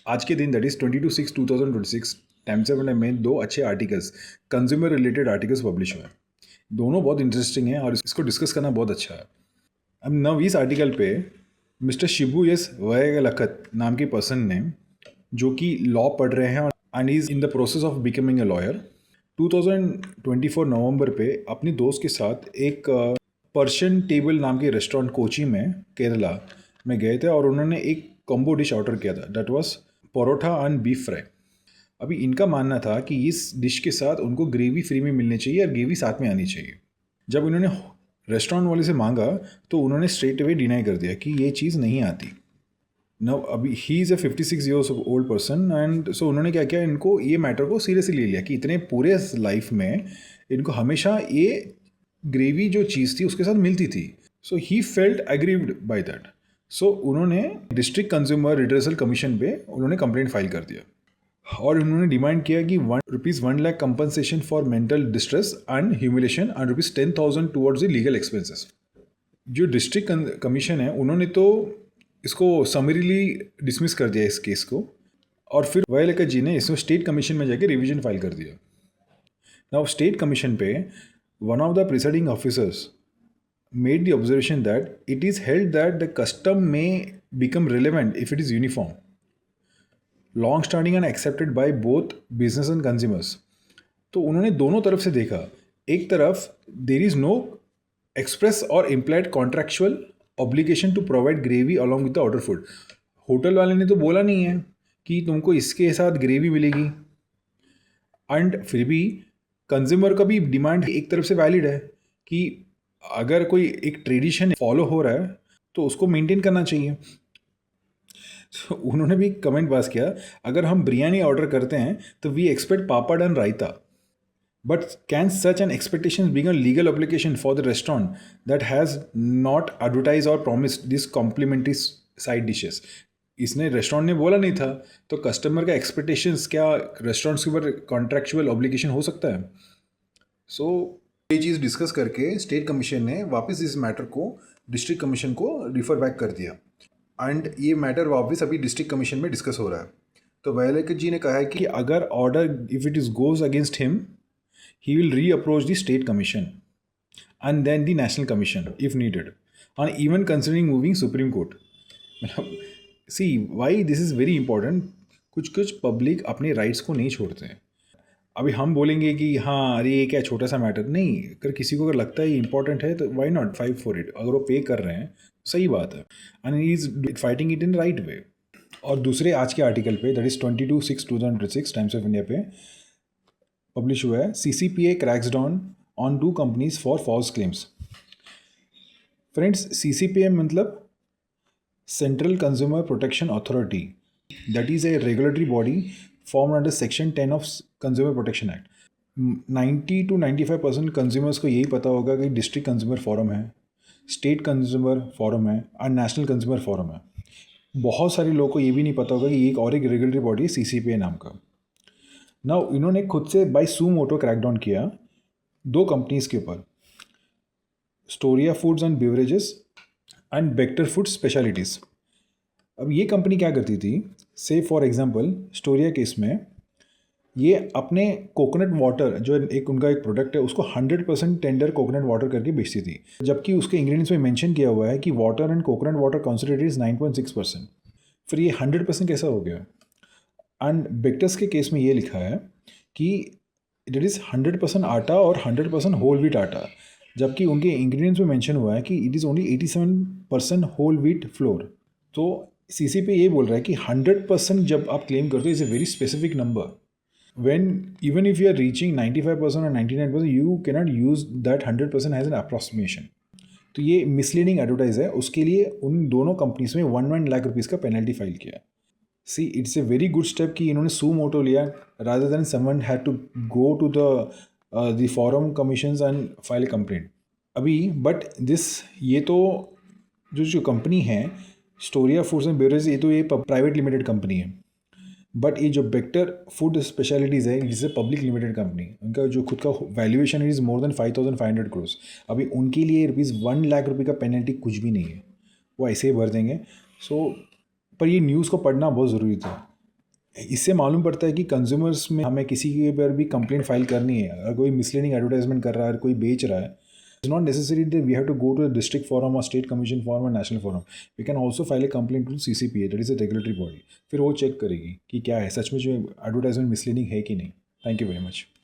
आज के दिन that is 22/6/2026 Times of India में दो अच्छे articles, consumer related articles publish हुए हैं। दोनों बहुत इंटरेस्टिंग हैं और इसको डिस्कस करना बहुत अच्छा है। अब नव इस आर्टिकल पे मिस्टर शिबू एस वैगलखत नाम की पर्सन ने, जो कि लॉ पढ़ रहे हैं and is in the process of becoming a lawyer, 2024 नवंबर पे अपनी दोस्त के साथ एक पर्शियन टेबल नाम के रेस्टोरेंट कोची में केरला में गए थे और उन्होंने एक कॉम्बो डिश ऑर्डर किया था, that was paratha and beef fry. अभी इनका मानना था कि इस डिश के साथ उनको ग्रेवी फ्री में मिलनी चाहिए और ग्रेवी साथ में आनी चाहिए। जब इन्होंने रेस्टोरेंट वाले से मांगा तो उन्होंने स्ट्रेट अवे डिनाई कर दिया कि ये चीज़ नहीं आती। न अभी he is a 56 years old person and so उन्होंने क्या किया, इनको ये मैटर को सीरियसली ले लिया कि इतने पूरे लाइफ में इनको हमेशा ये ग्रेवी जो चीज़ थी उसके साथ मिलती थी। So he felt aggrieved by that. So उन्होंने डिस्ट्रिक्ट कंज्यूमर रिड्रेसल कमीशन पे उन्होंने कंप्लेंट फाइल कर दिया और उन्होंने डिमांड किया कि ₹1 lakh compensation for mental distress and humiliation and ₹10,000 towards the legal expenses. जो डिस्ट्रिक्ट कमीशन है उन्होंने तो इसको समरीली डिसमिस कर दिया इस केस को, और फिर वैगलखत जी ने इसमें स्टेट कमीशन में जाके रिवीजन फाइल कर दिया। नाउ स्टेट कमीशन पे one of the presiding officers made the observation that it is held that the custom may become relevant if it is uniform, long standing and accepted by both business and consumers। तो उन्होंने दोनों तरफ से देखा। एक तरफ there is no express और implied contractual obligation to provide gravy along with the order food. Hotel वाले ने तो बोला नहीं है कि तुमको इसके साथ ग्रेवी मिलेगी, एंड फिर भी कंज्यूमर का भी डिमांड एक तरफ से वैलिड है कि अगर कोई एक ट्रेडिशन फॉलो हो रहा है तो उसको मेंटेन करना चाहिए। So, उन्होंने भी कमेंट पास किया, अगर हम बिरयानी ऑर्डर करते हैं तो we expect papad and raita, but can such an expectation being a legal obligation for the restaurant that has not advertise और promised this complimentary side dishes. इसने रेस्टोरेंट ने बोला नहीं था, तो कस्टमर का एक्सपेक्टेशंस क्या रेस्टोरेंट्स के ऊपर कॉन्ट्रैक्चुअल ऑब्लिगेशन हो सकता है? सो ये चीज़ डिस्कस करके स्टेट कमीशन ने वापस इस मैटर को डिस्ट्रिक्ट कमीशन को रिफर बैक कर दिया, एंड ये मैटर वापस अभी डिस्ट्रिक्ट कमीशन में डिस्कस हो रहा है। तो वैगलखत जी ने कहा है कि अगर order if it is goes against him, he will re-approach the state commission and then the national commission if needed, and even considering moving supreme court. मतलब see why this is very important. कुछ कुछ public अपने rights को नहीं छोड़ते हैं। अभी हम बोलेंगे कि हाँ अरे ये क्या छोटा सा मैटर, नहीं, अगर किसी को अगर लगता है ये इंपॉर्टेंट है तो why not fight for it. अगर वो पे कर रहे हैं सही बात है, and he is fighting it in right way. और दूसरे आज के आर्टिकल पे that is 22/6/2026 Times of India पे पब्लिश हुआ है, CCPA cracks down on 2 companies for false claims. Friends, CCPA मतलब central consumer protection authority, that is a regulatory body formed under Section 10 of Consumer Protection Act। 90 to 95% consumers को यही पता होगा कि district consumer forum है, state consumer forum है और national consumer forum है। बहुत सारे लोगों को ये भी नहीं पता होगा कि एक और एक रेगुलेटरी बॉडी है CCPA नाम का। नाउ इन्होंने खुद से बाय सू मोटो क्रैकडाउन किया 2 कंपनीज के ऊपर, Storia foods and beverages and Bector food specialities. अब ये कंपनी क्या करती थी, से फॉर एग्जांपल स्टोरिया केस में ये अपने कोकोनट वाटर जो एक उनका एक प्रोडक्ट है उसको 100% टेंडर कोकोनट वाटर करके बेचती थी, जबकि उसके इंग्रेडिएंट्स में मेंशन किया हुआ है कि water and coconut water concentrated is 9.6%। फिर ये 100% कैसा हो गया? एंड बेक्टर्स के केस में ये लिखा है कि इट इज़ 100% आटा और 100% होल व्हीट आटा, जबकि उनके इंग्रेडिएंट्स में मेंशन हुआ है कि it is only 87% whole wheat flour. तो CCPA ये बोल रहा है कि 100% जब आप क्लेम करते हो is a very specific number. When even if you are reaching 95% or 99%, you cannot use that 100% as an approximation। तो ये मिसलीडिंग एडवर्टाइज है, उसके लिए उन दोनों कंपनीज में 1 लाख रुपीज़ का पेनल्टी फाइल किया। See it's a very good step कि इन्होंने suo motu rather than someone had to go to the forum commissions and file complaint. अभी बट दिस ये तो जो कंपनी है स्टोरिया फूड्स एंड बेवरेज, ये तो ये प्राइवेट लिमिटेड कंपनी है, बट ये जो बेक्टर फूड स्पेशलिटीज़ है it's a public limited company. उनका जो खुद का valuation is more than 5,500 crore. अभी उनके लिए ₹1 लाख का पेनल्टी कुछ भी नहीं है, वो ऐसे ही भर देंगे। सो पर ये न्यूज़ को पढ़ना बहुत ज़रूरी था। इससे मालूम पड़ता है कि कंज्यूमर्स में हमें किसी के पर भी कंप्लेंट फाइल करनी है, अगर कोई मिसलीडिंग एडवर्टाइजमेंट कर रहा है, कोई बेच रहा है, it's not necessary that we have to go to the district forum और स्टेट कमीशन फोरम और national forum. We can also file a complaint to CCPA, that is a regulatory body. फिर वो चेक करेगी कि क्या है, सच में जो एडवर्टाइजमेंट मिसलीडिंग है कि नहीं. Thank you very much.